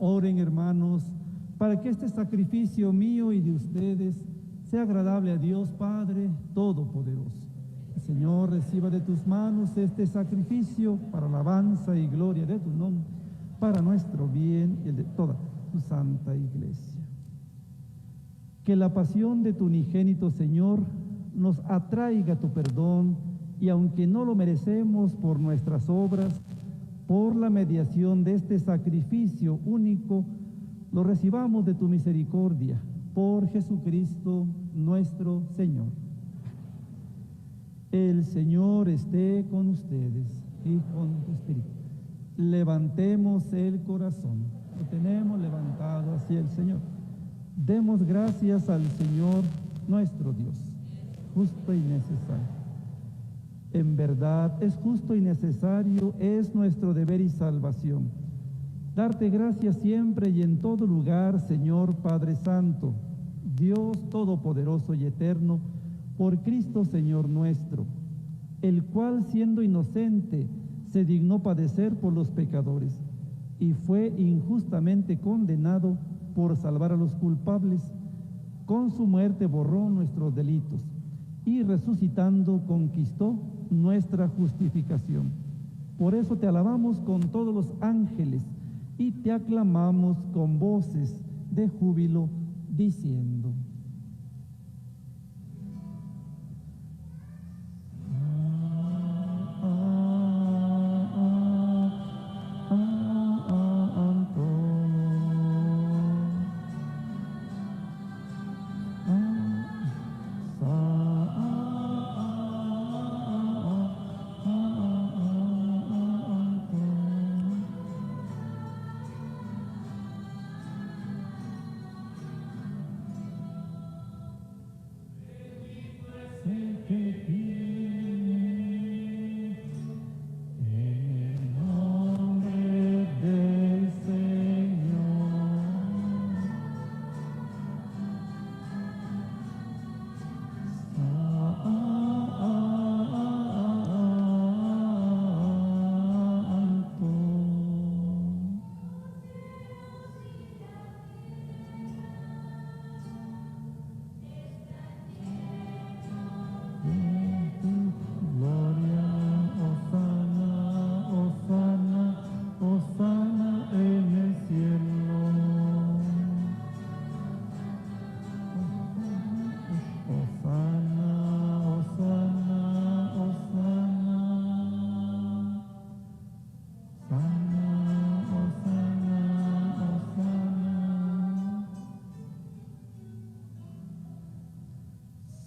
Oren, hermanos, para que este sacrificio mío y de ustedes sea agradable a Dios Padre Todopoderoso. El Señor reciba de tus manos este sacrificio para alabanza y gloria de tu nombre, para nuestro bien y el de toda tu santa iglesia. Que la pasión de tu unigénito Señor nos atraiga tu perdón, y aunque no lo merecemos por nuestras obras, por la mediación de este sacrificio único, lo recibamos de tu misericordia, por Jesucristo nuestro Señor. El Señor esté con ustedes y con tu espíritu. Levantemos el corazón. Lo tenemos levantado hacia el Señor. Demos gracias al Señor nuestro Dios, justo y necesario. En verdad es justo y necesario, es nuestro deber y salvación. Darte gracias siempre y en todo lugar, Señor Padre Santo, Dios Todopoderoso y Eterno, por Cristo Señor nuestro, el cual siendo inocente se dignó padecer por los pecadores y fue injustamente condenado por salvar a los culpables. Con su muerte borró nuestros delitos y resucitando conquistó nuestra justificación. Por eso te alabamos con todos los ángeles y te aclamamos con voces de júbilo, diciendo: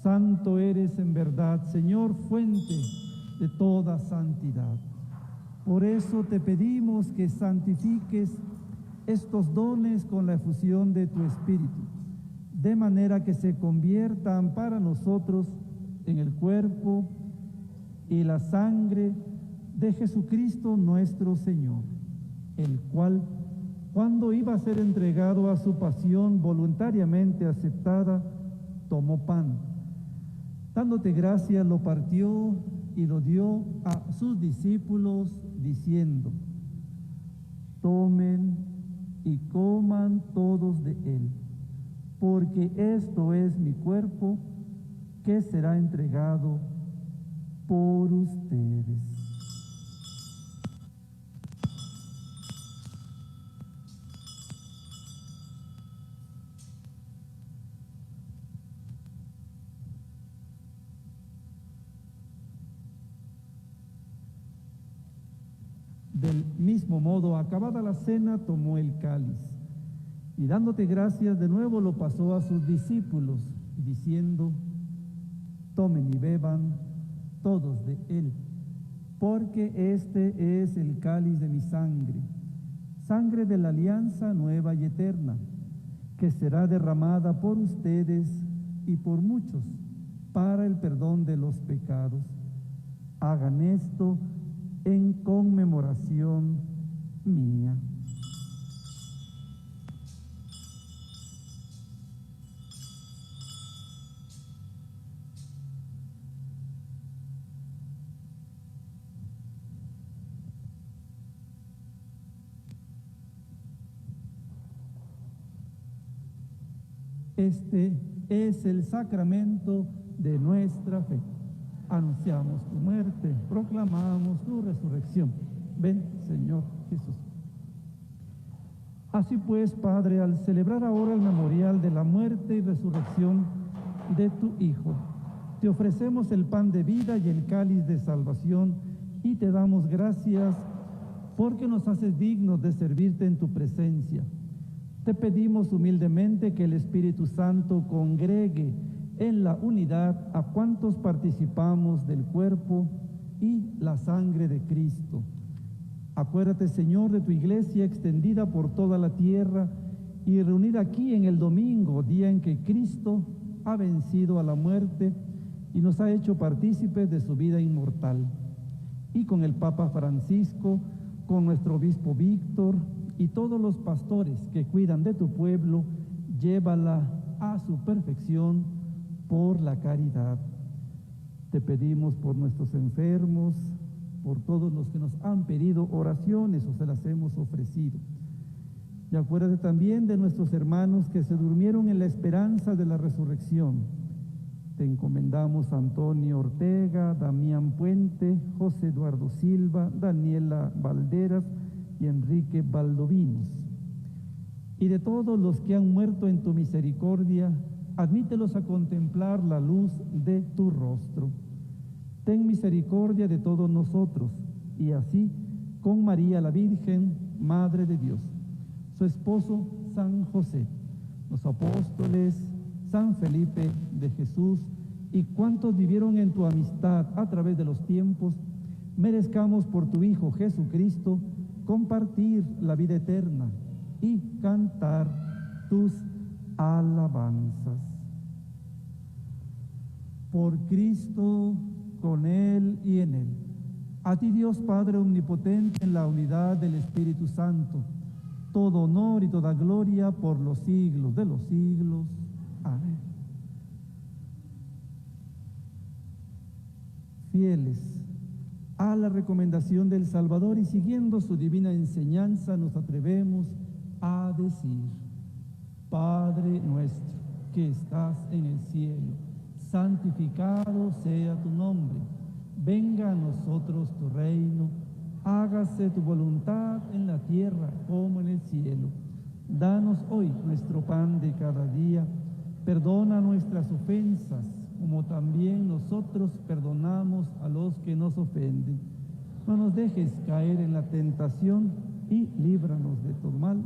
Santo eres en verdad, Señor, fuente de toda santidad. Por eso te pedimos que santifiques estos dones con la efusión de tu Espíritu, de manera que se conviertan para nosotros en el cuerpo y la sangre de Jesucristo nuestro Señor, el cual, cuando iba a ser entregado a su pasión voluntariamente aceptada, tomó pan. Dándote gracias, lo partió y lo dio a sus discípulos, diciendo: tomen y coman todos de él, porque esto es mi cuerpo, que será entregado por ustedes. Del mismo modo, acabada la cena, tomó el cáliz y dándote gracias de nuevo lo pasó a sus discípulos, diciendo: tomen y beban todos de él, porque este es el cáliz de mi sangre, sangre de la alianza nueva y eterna, que será derramada por ustedes y por muchos para el perdón de los pecados. Hagan esto en conmemoración mía. Este es el sacramento de nuestra fe. Anunciamos tu muerte, proclamamos tu resurrección. Ven, Señor Jesús. Así pues, Padre, al celebrar ahora el memorial de la muerte y resurrección de tu Hijo, te ofrecemos el pan de vida y el cáliz de salvación y te damos gracias porque nos haces dignos de servirte en tu presencia. Te pedimos humildemente que el Espíritu Santo congregue en la unidad a cuantos participamos del cuerpo y la sangre de Cristo. Acuérdate, Señor, de tu iglesia extendida por toda la tierra y reunida aquí en el domingo, día en que Cristo ha vencido a la muerte y nos ha hecho partícipes de su vida inmortal. Y con el Papa Francisco, con nuestro obispo Víctor y todos los pastores que cuidan de tu pueblo, llévala a su perfección por la caridad. Te pedimos por nuestros enfermos, por todos los que nos han pedido oraciones o se las hemos ofrecido. Y acuérdate también de nuestros hermanos que se durmieron en la esperanza de la resurrección. Te encomendamos a Antonio Ortega, Damián Puente, José Eduardo Silva, Daniela Valderas y Enrique Valdovinos. Y de todos los que han muerto en tu misericordia, admítelos a contemplar la luz de tu rostro. Ten misericordia de todos nosotros, y así con María la Virgen, Madre de Dios, su esposo San José, los apóstoles, San Felipe de Jesús y cuantos vivieron en tu amistad a través de los tiempos, merezcamos por tu Hijo Jesucristo compartir la vida eterna y cantar tus alabanzas. Por Cristo, con Él y en Él. A ti, Dios Padre omnipotente, en la unidad del Espíritu Santo, todo honor y toda gloria por los siglos de los siglos. Amén. Fieles a la recomendación del Salvador y siguiendo su divina enseñanza, nos atrevemos a decir: Padre nuestro que estás en el cielo, santificado sea tu nombre. Venga a nosotros tu reino. Hágase tu voluntad en la tierra como en el cielo. Danos hoy nuestro pan de cada día. Perdona nuestras ofensas, como también nosotros perdonamos a los que nos ofenden. No nos dejes caer en la tentación y líbranos de todo mal.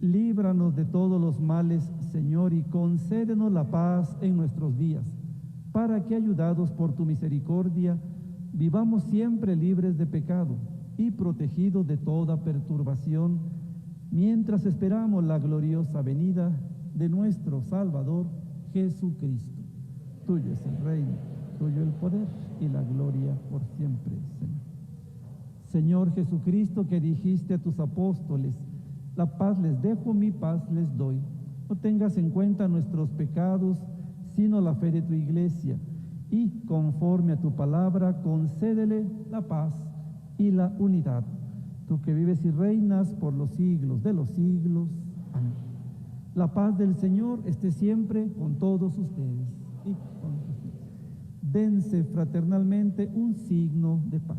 Líbranos de todos los males, Señor, y concédenos la paz en nuestros días, para que, ayudados por tu misericordia, vivamos siempre libres de pecado y protegidos de toda perturbación, mientras esperamos la gloriosa venida de nuestro Salvador Jesucristo. Tuyo es el reino, tuyo el poder y la gloria por siempre, Señor. Señor Jesucristo, que dijiste a tus apóstoles: la paz les dejo, mi paz les doy. No tengas en cuenta nuestros pecados, sino la fe de tu iglesia, y conforme a tu palabra, concédele la paz y la unidad. Tú que vives y reinas por los siglos de los siglos. Amén. La paz del Señor esté siempre con todos ustedes. Y con ustedes. Dense fraternalmente un signo de paz.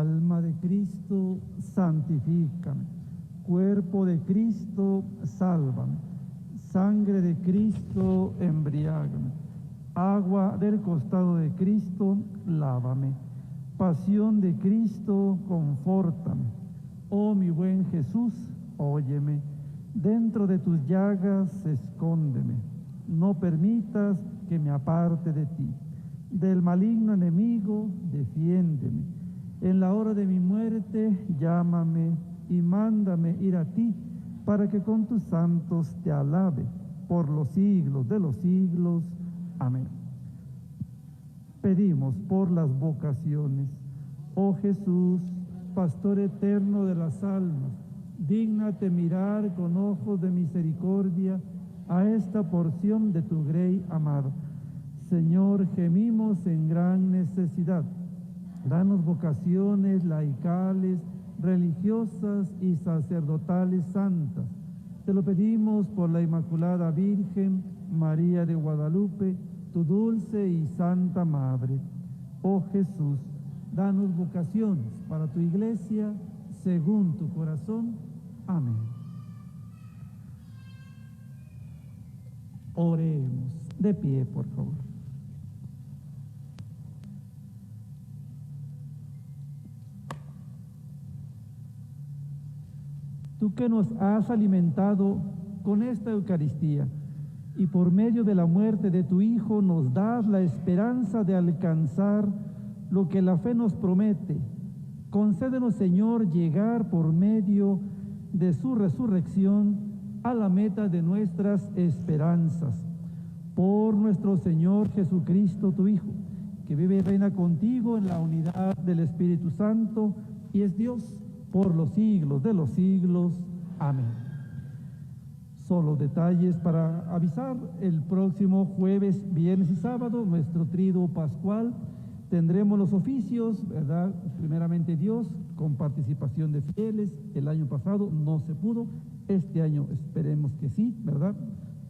Alma de Cristo, santifícame. Cuerpo de Cristo, sálvame. Sangre de Cristo, embriágame. Agua del costado de Cristo, lávame. Pasión de Cristo, confórtame. Oh mi buen Jesús, óyeme. Dentro de tus llagas, escóndeme. No permitas que me aparte de ti. Del maligno enemigo, defiéndeme. En la hora de mi muerte, llámame y mándame ir a ti, para que con tus santos te alabe por los siglos de los siglos. Amén. Pedimos por las vocaciones. Oh Jesús, Pastor eterno de las almas, dígnate mirar con ojos de misericordia a esta porción de tu grey amado. Señor, gemimos en gran necesidad. Danos vocaciones laicales, religiosas y sacerdotales santas. Te lo pedimos por la Inmaculada Virgen María de Guadalupe, tu dulce y santa Madre. Oh Jesús, danos vocaciones para tu iglesia según tu corazón. Amén. Oremos. De pie, por favor. Tú que nos has alimentado con esta Eucaristía y por medio de la muerte de tu Hijo nos das la esperanza de alcanzar lo que la fe nos promete. Concédenos, Señor, llegar por medio de su resurrección a la meta de nuestras esperanzas. Por nuestro Señor Jesucristo, tu Hijo, que vive y reina contigo en la unidad del Espíritu Santo y es Dios por los siglos de los siglos. Amén. Solo detalles para avisar: el próximo jueves, viernes y sábado, nuestro triduo pascual, tendremos los oficios, ¿verdad? Primeramente Dios, con participación de fieles. El año pasado no se pudo, este año esperemos que sí, ¿verdad?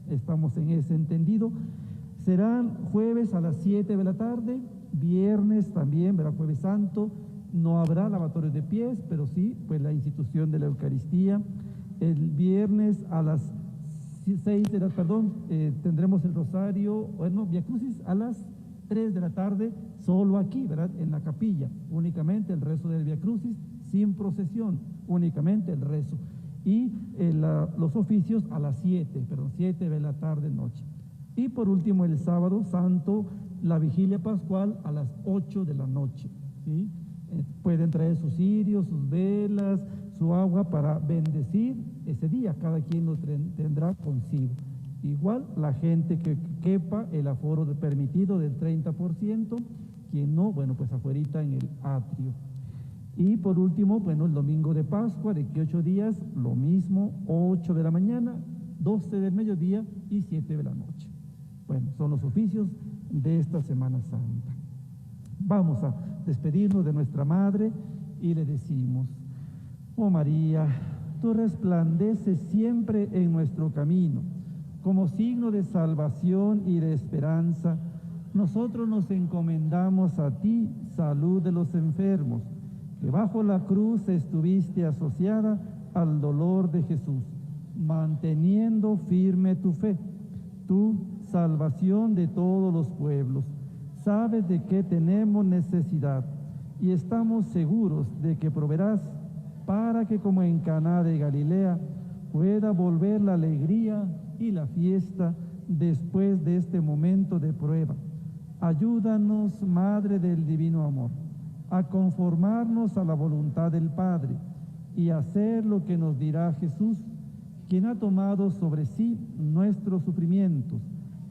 Estamos en ese entendido. Serán jueves a las 7 de la tarde, viernes también, ¿verdad? Jueves Santo. No habrá lavatorios de pies, pero sí, pues la institución de la Eucaristía. El viernes a las 6 de la, tendremos el rosario, Vía Crucis a las 3 de la tarde, solo aquí, ¿verdad? En la capilla, únicamente el rezo del Vía Crucis, sin procesión, únicamente el rezo. Y los oficios a las 7 de la tarde, noche. Y por último, el sábado santo, la vigilia pascual a las 8 de la noche, ¿sí? Pueden traer sus cirios, sus velas, su agua para bendecir ese día. Cada quien lo tendrá consigo. Igual la gente que quepa, el aforo permitido del 30%, quien no, bueno, pues afuerita en el atrio. Y por último, bueno, el domingo de Pascua, de 8 días, lo mismo, 8 de la mañana, 12 del mediodía y 7 de la noche. Bueno, son los oficios de esta Semana Santa. Vamos a despedirnos de nuestra Madre y le decimos: oh María, tú resplandeces siempre en nuestro camino, como signo de salvación y de esperanza. Nosotros nos encomendamos a ti, salud de los enfermos, que bajo la cruz estuviste asociada al dolor de Jesús, manteniendo firme tu fe. Tú, salvación de todos los pueblos, sabes de qué tenemos necesidad y estamos seguros de que proveerás para que, como en Caná de Galilea, pueda volver la alegría y la fiesta después de este momento de prueba. Ayúdanos, Madre del Divino Amor, a conformarnos a la voluntad del Padre y hacer lo que nos dirá Jesús, quien ha tomado sobre sí nuestros sufrimientos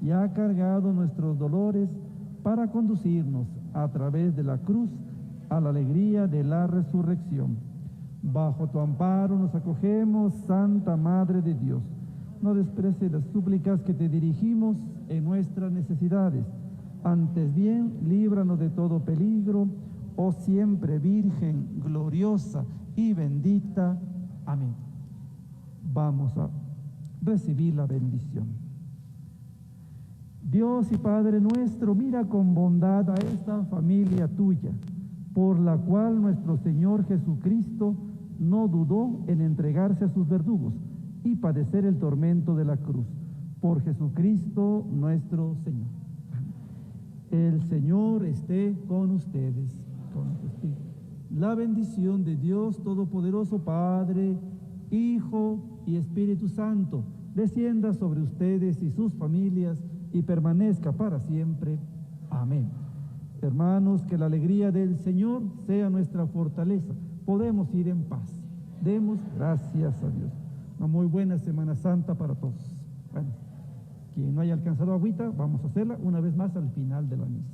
y ha cargado nuestros dolores para conducirnos a través de la cruz a la alegría de la resurrección. Bajo tu amparo nos acogemos, Santa Madre de Dios. No desprecies las súplicas que te dirigimos en nuestras necesidades. Antes bien, líbranos de todo peligro, oh siempre Virgen gloriosa y bendita. Amén. Vamos a recibir la bendición. Dios y Padre nuestro, mira con bondad a esta familia tuya. por la cual nuestro Señor Jesucristo no dudó en entregarse a sus verdugos y padecer el tormento de la cruz. Por Jesucristo nuestro Señor. El Señor esté con ustedes, con su espíritu. La bendición de Dios Todopoderoso, Padre, Hijo y Espíritu Santo, descienda sobre ustedes y sus familias y permanezca para siempre. Amén. Hermanos, que la alegría del Señor sea nuestra fortaleza. Podemos ir en paz. Demos gracias a Dios. Una muy buena Semana Santa para todos. Bueno, quien no haya alcanzado agüita, vamos a hacerla una vez más al final de la misa.